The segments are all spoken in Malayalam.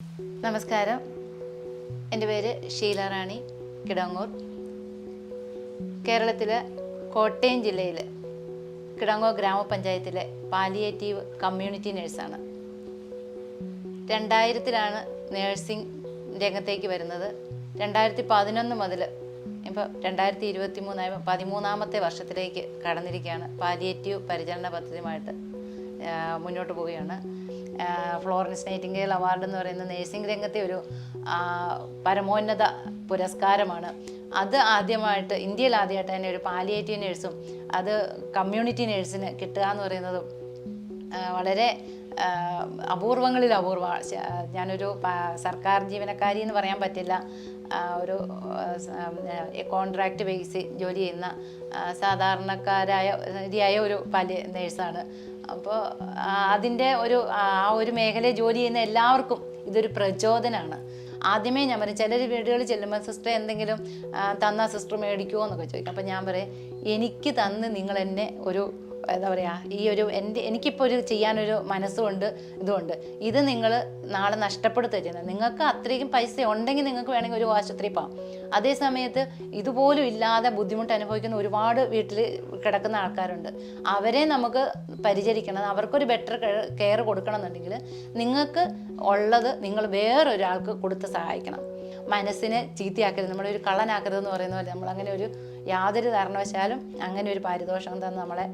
നമസ്കാരം. എൻ്റെ പേര് ഷീല റാണി കിടങ്ങൂർ. കേരളത്തിലെ കോട്ടയം ജില്ലയിൽ കിടങ്ങൂർ ഗ്രാമപഞ്ചായത്തിലെ പാലിയേറ്റീവ് കമ്മ്യൂണിറ്റി നഴ്സാണ്. 2000-ലാണ് നേഴ്സിംഗ് രംഗത്തേക്ക് വരുന്നത്. 2011 മുതൽ ഇപ്പോൾ 2023 13-ാമത്തെ വർഷത്തിലേക്ക് കടന്നിരിക്കുകയാണ്. പാലിയേറ്റീവ് പരിചരണ പദ്ധതിയുമായിട്ട് മുന്നോട്ട് പോവുകയാണ്. ഫ്ലോറൻസ് നൈറ്റിംഗേൽ അവാർഡ് എന്ന് പറയുന്ന നേഴ്സിംഗ് രംഗത്തെ ഒരു പരമോന്നത പുരസ്കാരമാണ്. അത് ആദ്യമായിട്ട് ഇന്ത്യയിൽ ആദ്യമായിട്ട് തന്നെ ഒരു പാലിയേറ്റീവ് നേഴ്സും അത് കമ്മ്യൂണിറ്റി നേഴ്സിന് കിട്ടുക എന്ന് പറയുന്നതും വളരെ അപൂർവങ്ങളിൽ അപൂർവമാണ്. ഞാനൊരു സർക്കാർ ജീവനക്കാരി എന്ന് പറയാൻ പറ്റില്ല, ഒരു കോൺട്രാക്റ്റ് ബേസ് ജോലി ചെയ്യുന്ന സാധാരണക്കാരായ ഒരു നേഴ്സാണ്. അപ്പോൾ അതിൻ്റെ ഒരു മേഖലയിൽ ജോലി ചെയ്യുന്ന എല്ലാവർക്കും ഇതൊരു പ്രചോദനമാണ്. ആദ്യമേ ഞാൻ പറയും, ചിലർ വീടുകളിൽ ചെല്ലുമ്പോൾ സിസ്റ്റർ എന്തെങ്കിലും തന്ന സിസ്റ്റർ മേടിക്കുമോ എന്നൊക്കെ ചോദിക്കും. അപ്പം ഞാൻ പറയും, എനിക്ക് തന്ന് നിങ്ങൾ എന്നെ ഒരു എന്താ പറയുക, എനിക്കിപ്പോൾ ചെയ്യാനൊരു മനസ്സുമുണ്ട്, ഇതുമുണ്ട്. ഇത് നിങ്ങൾ നാളെ നഷ്ടപ്പെടുത്തുക ചെയ്യുന്നത്. നിങ്ങൾക്ക് അത്രയും പൈസ ഉണ്ടെങ്കിൽ നിങ്ങൾക്ക് വേണമെങ്കിൽ ഒരു ആശുപത്രി പോകാം. അതേ സമയത്ത് ഇതുപോലും ഇല്ലാതെ ബുദ്ധിമുട്ട് അനുഭവിക്കുന്ന ഒരുപാട് വീട്ടിൽ കിടക്കുന്ന ആൾക്കാരുണ്ട്. അവരെ നമുക്ക് പരിചരിക്കണം, അവർക്കൊരു ബെറ്റർ കെയർ കൊടുക്കണം എന്നുണ്ടെങ്കിൽ നിങ്ങൾക്ക് ഉള്ളത് നിങ്ങൾ വേറൊരാൾക്ക് കൊടുത്ത് സഹായിക്കണം. മനസ്സിനെ ചീത്തയാക്കരുത്, നമ്മളൊരു കള്ളനാക്കരുതെന്ന് പറയുന്ന പോലെ നമ്മളങ്ങനെ യാതൊരു കാരണവശാലും അങ്ങനെ ഒരു പാരിതോഷം തന്ന് നമ്മളെ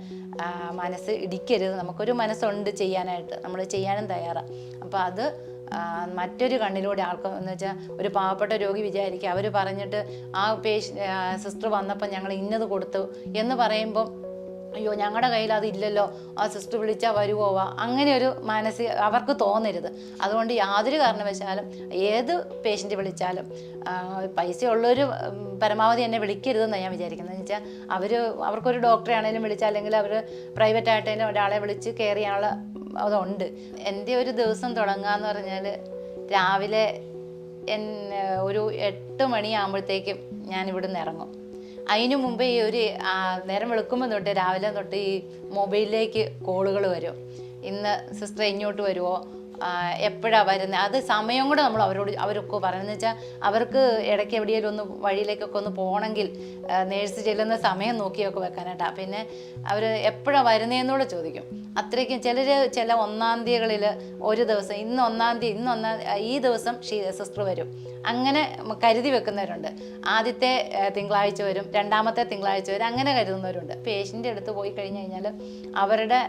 മനസ്സ് ഇടിക്കരുത്. നമുക്കൊരു മനസ്സുണ്ട് ചെയ്യാനായിട്ട്, നമ്മൾ ചെയ്യാനും തയ്യാറാണ്. അപ്പോൾ അത് മറ്റൊരു കണ്ണിലൂടെ ആൾക്ക് എന്ന് വെച്ചാൽ ഒരു പാവപ്പെട്ട രോഗി വിചാരിക്കുക, അവർ പറഞ്ഞിട്ട് ആ സിസ്റ്റർ വന്നപ്പോൾ ഞങ്ങൾ ഇന്നത് കൊടുത്തു എന്ന് പറയുമ്പം അയ്യോ ഞങ്ങളുടെ കയ്യിൽ അതില്ലല്ലോ, ആ സിസ്റ്റർ വിളിച്ചാൽ വരുവോവാ, അങ്ങനെ ഒരു അവർക്ക് തോന്നരുത്. അതുകൊണ്ട് യാതൊരു കാരണവശാലും ഏത് പേഷ്യൻ്റ് വിളിച്ചാലും പൈസ ഉള്ളൊരു പരമാവധി എന്നെ വിളിക്കരുതെന്നാണ് ഞാൻ വിചാരിക്കുന്നത്. എന്ന് വെച്ചാൽ അവർക്കൊരു ഡോക്ടറെ ആണെങ്കിലും വിളിച്ചാൽ, അല്ലെങ്കിൽ അവർ പ്രൈവറ്റായിട്ടേലും ഒരാളെ വിളിച്ച് കെയർ ചെയ്യാനുള്ള അതുണ്ട്. എൻ്റെ ഒരു ദിവസം തുടങ്ങുകയെന്ന് പറഞ്ഞാൽ രാവിലെ ഒരു 8 മണിയാകുമ്പോഴത്തേക്കും ഞാൻ ഇവിടുന്ന് ഇറങ്ങും. അതിനു മുമ്പേ നേരം വെളുക്കുമ്പോൾ തൊട്ട് രാവിലെ തൊട്ട് ഈ മൊബൈലിലേക്ക് കോളുകൾ വരും. ഇന്ന് സിസ്റ്റർ ഇങ്ങോട്ട് വരുമോ, എപ്പോഴാണ് വരുന്നത്, അത് സമയം കൂടെ നമ്മൾ അവരൊക്കെ പറയുന്നത് വെച്ചാൽ അവർക്ക് ഇടയ്ക്ക് എവിടെയെങ്കിലും വഴിയിലേക്കൊക്കെ പോകണമെങ്കിൽ നേഴ്സ് ചെല്ലുന്ന സമയം നോക്കിയൊക്കെ വെക്കാനായിട്ടാണ്. പിന്നെ അവർ എപ്പോഴാണ് വരുന്നതെന്നൂടെ ചോദിക്കും. അത്രയ്ക്കും ചില 1-ാം തീയതികളിൽ ഒരു ദിവസം ഇന്ന് 1-ാം തീയതി ഈ ദിവസം സിസ്റ്റർ വരും, അങ്ങനെ കരുതി വെക്കുന്നവരുണ്ട്. ആദ്യത്തെ തിങ്കളാഴ്ച വരും, 2-ാമത്തെ തിങ്കളാഴ്ച വരും, അങ്ങനെ കരുതുന്നവരുണ്ട്. പേഷ്യൻ്റെ അടുത്ത് പോയി കഴിഞ്ഞ് കഴിഞ്ഞാൽ അവരുടെ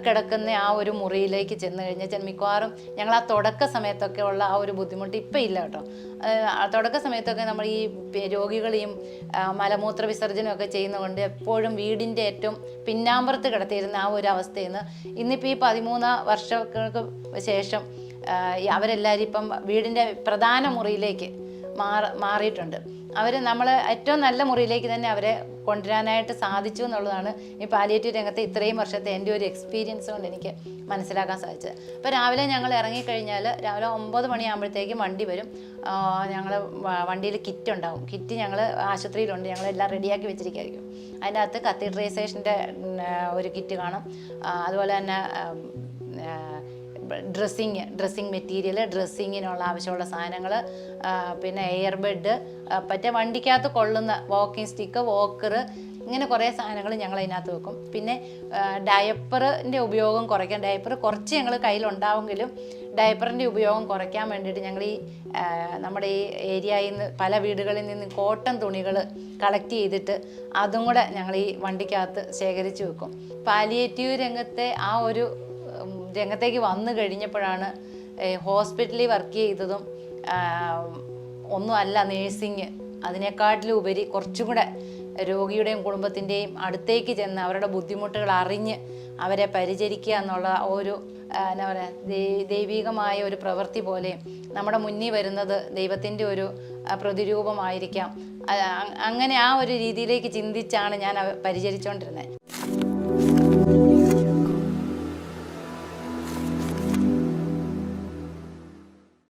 കിടക്കുന്ന ആ ഒരു മുറിയിലേക്ക് ചെന്ന് കഴിഞ്ഞാൽ മിക്കവാറും ഞങ്ങൾ ആ തുടക്ക സമയത്തൊക്കെ ഉള്ള ആ ഒരു ബുദ്ധിമുട്ട് ഇപ്പം ഇല്ല കേട്ടോ. തുടക്ക സമയത്തൊക്കെ നമ്മൾ ഈ രോഗികളെയും മലമൂത്ര വിസർജനമൊക്കെ ചെയ്യുന്നതുകൊണ്ട് എപ്പോഴും വീടിൻ്റെ ഏറ്റവും പിന്നാമ്പുറത്ത് കിടത്തിയിരുന്ന ആ ഒരു അവസ്ഥയിൽ നിന്ന് ഇന്നിപ്പോൾ ഈ 13 വർഷങ്ങൾക്ക് ശേഷം അവരെല്ലാവരും ഇപ്പം വീടിൻ്റെ പ്രധാന മുറിയിലേക്ക് മാറിയിട്ടുണ്ട്. നമ്മൾ ഏറ്റവും നല്ല മുറിയിലേക്ക് തന്നെ അവരെ കൊണ്ടുവരാനായിട്ട് സാധിച്ചു എന്നുള്ളതാണ് ഈ പാലിയേറ്റീവ് രംഗത്തെ ഇത്രയും വർഷത്തെ എൻ്റെ ഒരു എക്സ്പീരിയൻസ് കൊണ്ട് എനിക്ക് മനസ്സിലാക്കാൻ സാധിച്ചത്. അപ്പോൾ രാവിലെ ഞങ്ങൾ ഇറങ്ങിക്കഴിഞ്ഞാൽ രാവിലെ 9 മണിയാകുമ്പോഴത്തേക്കും വണ്ടി വരും. ഞങ്ങൾ വണ്ടിയിൽ കിറ്റ് ഉണ്ടാവും. കിറ്റ് ഞങ്ങൾ ആശുപത്രിയിലുണ്ട്, ഞങ്ങളെല്ലാം റെഡിയാക്കി വെച്ചിരിക്കുകയായിരിക്കും. അതിൻ്റെ അകത്ത് കത്തീഡ്രൈസേഷൻ്റെ ഒരു കിറ്റ് കാണും. അതുപോലെ തന്നെ ഡ്രസ്സിങ് മെറ്റീരിയൽ, ഡ്രസ്സിങ്ങിനുള്ള ആവശ്യമുള്ള സാധനങ്ങൾ, പിന്നെ എയർ ബെഡ്, മറ്റേ വണ്ടിക്കകത്ത് കൊള്ളുന്ന വാക്കിംഗ് സ്റ്റിക്ക്, വോക്കർ, ഇങ്ങനെ കുറേ സാധനങ്ങൾ ഞങ്ങൾ അതിനകത്ത് വെക്കും. പിന്നെ ഡയപ്പറിൻ്റെ ഉപയോഗം കുറയ്ക്കാൻ, ഡയപ്പർ കുറച്ച് ഞങ്ങൾ കയ്യിലുണ്ടാവുമെങ്കിലും ഡയപ്പറിൻ്റെ ഉപയോഗം കുറയ്ക്കാൻ വേണ്ടിയിട്ട് ഞങ്ങൾ നമ്മുടെ ഈ ഏരിയയിൽ നിന്ന് പല വീടുകളിൽ നിന്ന് കോട്ടൺ തുണികൾ കളക്ട് ചെയ്തിട്ട് അതും കൂടെ ഞങ്ങൾ ഈ വണ്ടിക്കകത്ത് ശേഖരിച്ച് വെക്കും. പാലിയേറ്റീവ് രംഗത്തെ ആ ഒരു രംഗത്തേക്ക് വന്നു കഴിഞ്ഞപ്പോഴാണ് ഹോസ്പിറ്റലിൽ വർക്ക് ചെയ്തതും ഒന്നുമല്ല നേഴ്സിങ്, അതിനേക്കാട്ടിലും ഉപരി കുറച്ചും കൂടെ രോഗിയുടെയും കുടുംബത്തിൻ്റെയും അടുത്തേക്ക് ചെന്ന് അവരുടെ ബുദ്ധിമുട്ടുകൾ അറിഞ്ഞ് അവരെ പരിചരിക്കുക എന്നുള്ള എന്താ പറയുക, ദൈവികമായ ഒരു പ്രവൃത്തി പോലെ നമ്മുടെ മുന്നിൽ വരുന്നത് ദൈവത്തിൻ്റെ ഒരു പ്രതിരൂപമായിരിക്കാം. അങ്ങനെ ആ ഒരു രീതിയിലേക്ക് ചിന്തിച്ചാണ് ഞാൻ പരിചരിച്ചുകൊണ്ടിരുന്നത്.